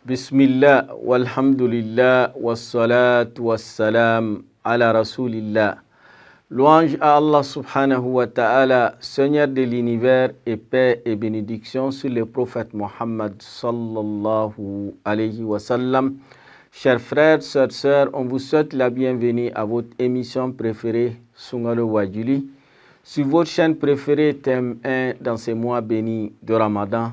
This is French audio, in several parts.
Bismillah, walhamdulillah, wassalatu wassalam ala rasulillah. Louange à Allah subhanahu wa ta'ala, Seigneur de l'univers, et paix et bénédiction sur le prophète Mohammed sallallahu alayhi wa sallam. Chers frères, sœurs, on vous souhaite la bienvenue à votre émission préférée, Sungalo Wajuli, sur votre chaîne préférée, thème 1 dans ces mois bénis de Ramadan.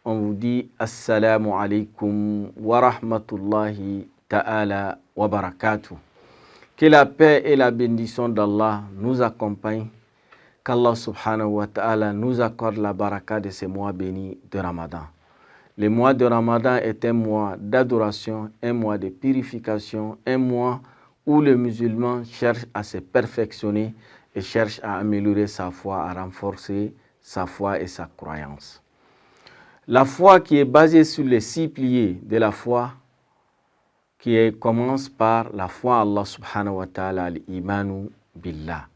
On vous dit Assalamu alaikum wa rahmatullahi ta'ala wa barakatuh. Que la paix et la bénédiction d'Allah nous accompagnent. Qu'Allah subhanahu wa ta'ala nous accorde la baraka de ces mois bénis de Ramadan. Le mois de Ramadan est un mois d'adoration, un mois de purification, un mois où le musulman cherche à se perfectionner et cherche à améliorer sa foi, à renforcer sa foi et sa croyance. La foi qui est basée sur les 6 piliers de la foi, commence par la foi à Allah subhanahu wa ta'ala, l'imanu billah,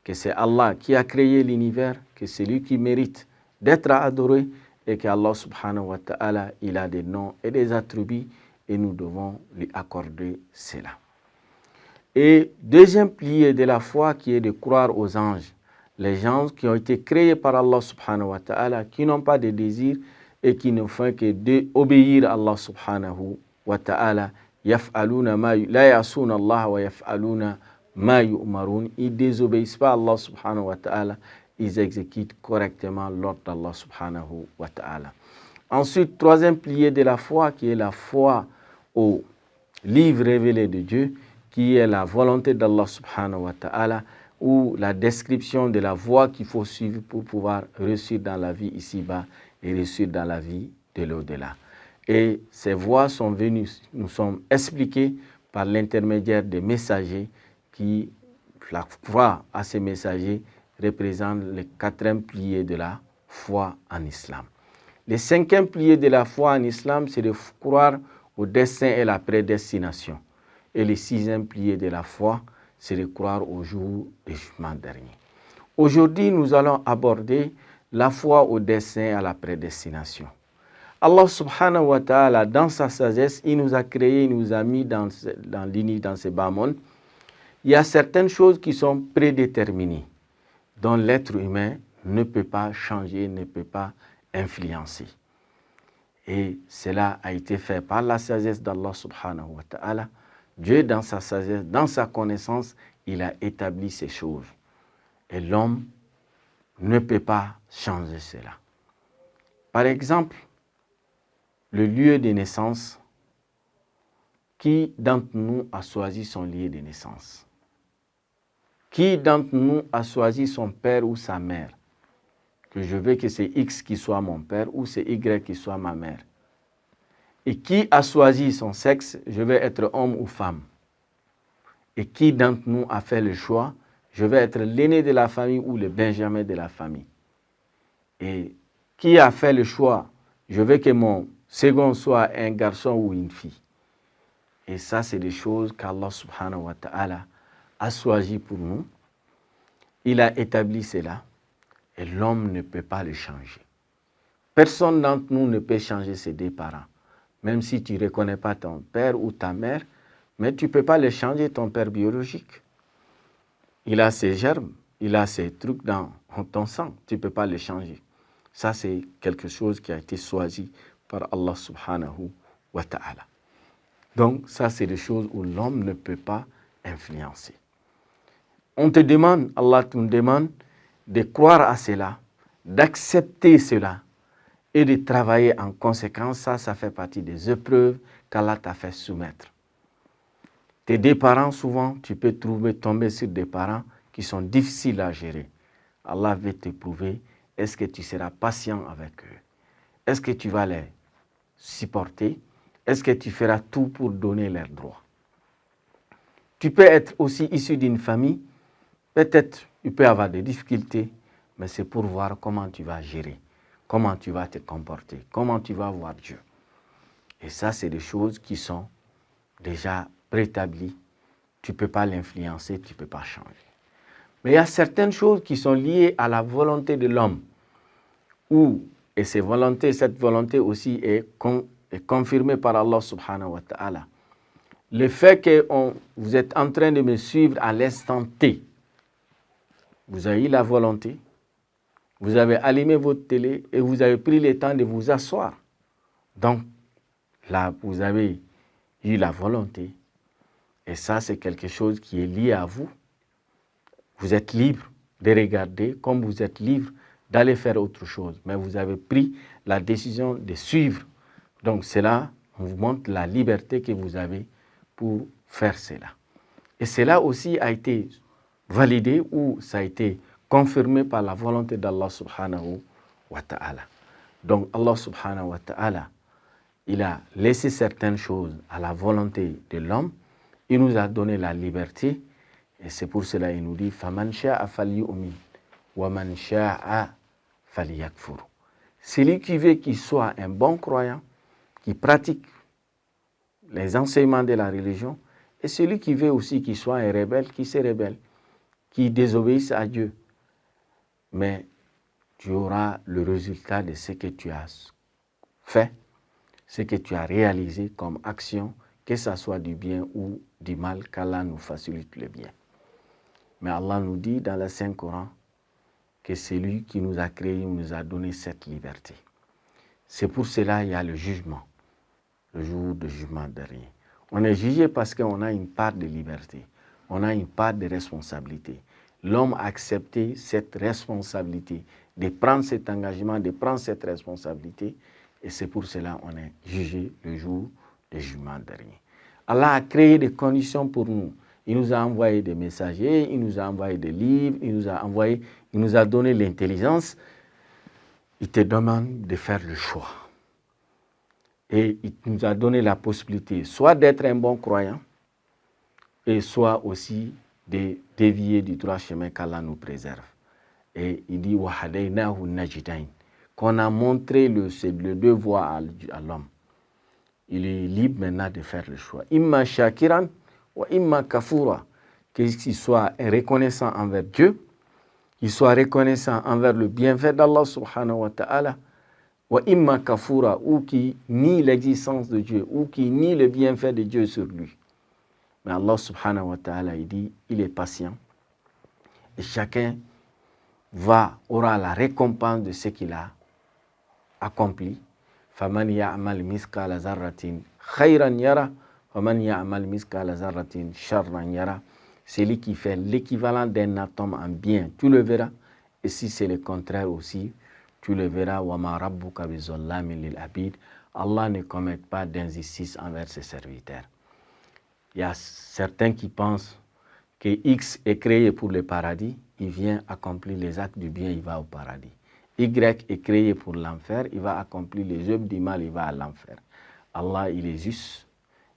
que c'est Allah qui a créé l'univers, que c'est lui qui mérite d'être adoré et que Allah subhanahu wa ta'ala, il a des noms et des attributs et nous devons lui accorder cela. Et deuxième pilier de la foi qui est de croire aux anges, les anges qui ont été créés par Allah subhanahu wa ta'ala, qui n'ont pas de désir et qui ne font que d'obéir à Allah subhanahu wa ta'ala. Yaf'aluna ma la ya'suna Allah wa yaf'aluna ma yu'marun. Ils désobéissent pas à Allah subhanahu wa ta'ala, ils exécutent correctement l'ordre d'Allah subhanahu wa ta'ala. Ensuite, troisième pilier de la foi qui est la foi au livre révélé de Dieu, qui est la volonté d'Allah subhanahu wa ta'ala, ou la description de la voie qu'il faut suivre pour pouvoir réussir dans la vie ici-bas et réussir dans la vie de l'au-delà. Et ces voies sont venues, nous sommes expliquées par l'intermédiaire des messagers qui, la foi à ces messagers représente le 4e pilier de la foi en islam. Le 5e pilier de la foi en islam, c'est de croire au destin et la prédestination. Et le 6e pilier de la foi, c'est de croire au jour du jugement dernier. Aujourd'hui, nous allons aborder la foi au destin et à la prédestination. Allah subhanahu wa ta'ala, dans sa sagesse, il nous a créés, il nous a mis dans ce bas monde. Il y a certaines choses qui sont prédéterminées, dont l'être humain ne peut pas changer, ne peut pas influencer. Et cela a été fait par la sagesse d'Allah subhanahu wa ta'ala. Dieu, dans sa sagesse, dans sa connaissance, il a établi ces choses. Et l'homme ne peut pas changer cela. Par exemple, le lieu de naissance, qui d'entre nous a choisi son lieu de naissance? Qui d'entre nous a choisi son père ou sa mère? Que je veux que c'est X qui soit mon père ou c'est Y qui soit ma mère. Et qui a choisi son sexe? Je vais être homme ou femme. Et qui d'entre nous a fait le choix? Je vais être l'aîné de la famille ou le benjamin de la famille. Et qui a fait le choix? Je veux que mon second soit un garçon ou une fille. Et ça, c'est des choses qu'Allah subhanahu wa ta'ala a choisi pour nous. Il a établi cela. Et l'homme ne peut pas le changer. Personne d'entre nous ne peut changer ses 2 parents. Même si tu ne reconnais pas ton père ou ta mère, mais tu ne peux pas le changer, ton père biologique. Il a ses germes, il a ses trucs dans ton sang, tu ne peux pas le changer. Ça, c'est quelque chose qui a été choisi par Allah subhanahu wa ta'ala. Donc, ça, c'est des choses où l'homme ne peut pas influencer. On te demande, Allah te demande de croire à cela, d'accepter cela et de travailler en conséquence. Ça fait partie des épreuves qu'Allah t'a fait soumettre. Tes 2 parents, souvent, tu peux tomber sur des parents qui sont difficiles à gérer. Allah veut te prouver, est-ce que tu seras patient avec eux? Est-ce que tu vas les supporter? Est-ce que tu feras tout pour donner leurs droits? Tu peux être aussi issu d'une famille, peut-être tu peux avoir des difficultés, mais c'est pour voir comment tu vas gérer, comment tu vas te comporter, comment tu vas voir Dieu. Et ça, c'est des choses qui sont déjà préétabli, tu ne peux pas l'influencer, tu ne peux pas changer. Mais il y a certaines choses qui sont liées à la volonté de l'homme, et cette volonté aussi est confirmé par Allah subhanahu wa ta'ala. Le fait que vous êtes en train de me suivre à l'instant T, vous avez eu la volonté, vous avez allumé votre télé et vous avez pris le temps de vous asseoir. Donc, là, vous avez eu la volonté. Et ça, c'est quelque chose qui est lié à vous. Vous êtes libre de regarder comme vous êtes libre d'aller faire autre chose. Mais vous avez pris la décision de suivre. Donc, cela, on vous montre la liberté que vous avez pour faire cela. Et cela aussi a été validé ou ça a été confirmé par la volonté d'Allah subhanahu wa ta'ala. Donc Allah subhanahu wa ta'ala, il a laissé certaines choses à la volonté de l'homme. Il nous a donné la liberté et c'est pour cela qu'il nous dit فَمَنْ شَاءَ فَلْيُؤْمِنْ وَمَنْ شَاءَ فَلْيَكْفُرْ. Celui qui veut qu'il soit un bon croyant, qui pratique les enseignements de la religion, et celui qui veut aussi qu'il soit un rebelle, qui se rebelle, qui désobéisse à Dieu. Mais tu auras le résultat de ce que tu as fait, ce que tu as réalisé comme action, que ce soit du bien ou du mal, qu'Allah nous facilite le bien. Mais Allah nous dit dans le Saint-Coran que c'est lui qui nous a créés, nous a donné cette liberté. C'est pour cela qu'il y a le jugement, le jour de jugement dernier. On est jugé parce qu'on a une part de liberté, on a une part de responsabilité. L'homme a accepté cette responsabilité, de prendre cet engagement, de prendre cette responsabilité, et c'est pour cela qu'on est jugé le jour du jugement dernier. Allah a créé des conditions pour nous. Il nous a envoyé des messagers, il nous a envoyé des livres, il nous a donné l'intelligence. Il te demande de faire le choix. Et il nous a donné la possibilité soit d'être un bon croyant, et soit aussi de dévier du droit chemin qu'Allah nous préserve. Et il dit وَهَدَيْنَاهُ النَّجْدَيْنِ, qu'on a montré le deux voies à l'homme. Il est libre maintenant de faire le choix. Imma shakiran wa imma kafura, qu'il soit reconnaissant envers Dieu, qu'il soit reconnaissant envers le bienfait d'Allah subhanahu wa ta'ala, wa imma kafura, ou qui nie l'existence de Dieu, ou qui nie le bienfait de Dieu sur lui. Mais Allah subhanahu wa ta'ala, il dit, il est patient. Et chacun aura la récompense de ce qu'il a accompli. فَمَنْ يَعْمَلْ مِثْقَالَ ذَرَّةٍ خَيْرًا يَرَهُ وَمَنْ يَعْمَلْ مِثْقَالَ ذَرَّةٍ شَرًّا يَرَهُ. Celui qui fait l'équivalent d'un atome en bien, tu le verras. Et si c'est le contraire aussi, tu le verras. وَمَا رَبُّكَ بِظَلَّامٍ لِلْعَبِيدِ. Allah ne commet pas d'injustice envers ses serviteurs. Il y a certains qui pensent que X est créé pour le paradis, il vient accomplir les actes du bien, il va au paradis. Y est créé pour l'enfer, il va accomplir les œuvres du mal, il va à l'enfer. Allah, il est juste,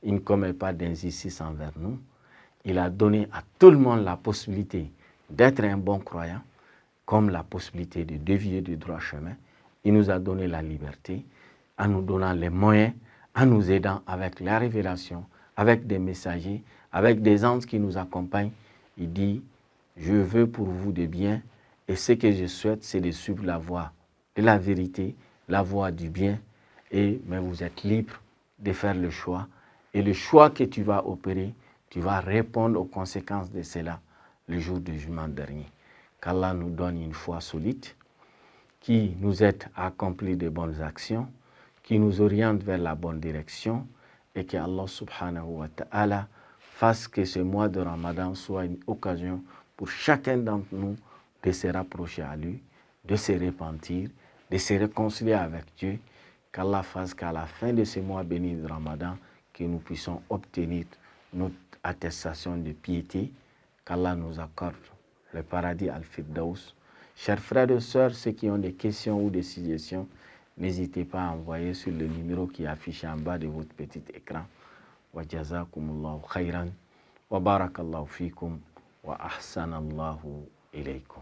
il ne commet pas d'injustice envers nous. Il a donné à tout le monde la possibilité d'être un bon croyant, comme la possibilité de dévier du droit chemin. Il nous a donné la liberté, en nous donnant les moyens, en nous aidant avec la révélation, avec des messagers, avec des anges qui nous accompagnent. Il dit, je veux pour vous de bien, et ce que je souhaite, c'est de suivre la voie de la vérité, la voie du bien, mais vous êtes libre de faire le choix. Et le choix que tu vas opérer, tu vas répondre aux conséquences de cela le jour du jugement dernier. Qu'Allah nous donne une foi solide, qui nous aide à accomplir de bonnes actions, qui nous oriente vers la bonne direction, et que Allah subhanahu wa ta'ala fasse que ce mois de Ramadan soit une occasion pour chacun d'entre nous de se rapprocher à lui, de se repentir, de se réconcilier avec Dieu. Qu'Allah fasse qu'à la fin de ce mois béni de Ramadan, que nous puissions obtenir notre attestation de piété, qu'Allah nous accorde le paradis al-Firdaus. Chers frères et sœurs, ceux qui ont des questions ou des suggestions, n'hésitez pas à envoyer sur le numéro qui est affiché en bas de votre petit écran. Wa jazakumullahu khayran, wa barakallahu fikum, wa ahsanallahu ilaykum.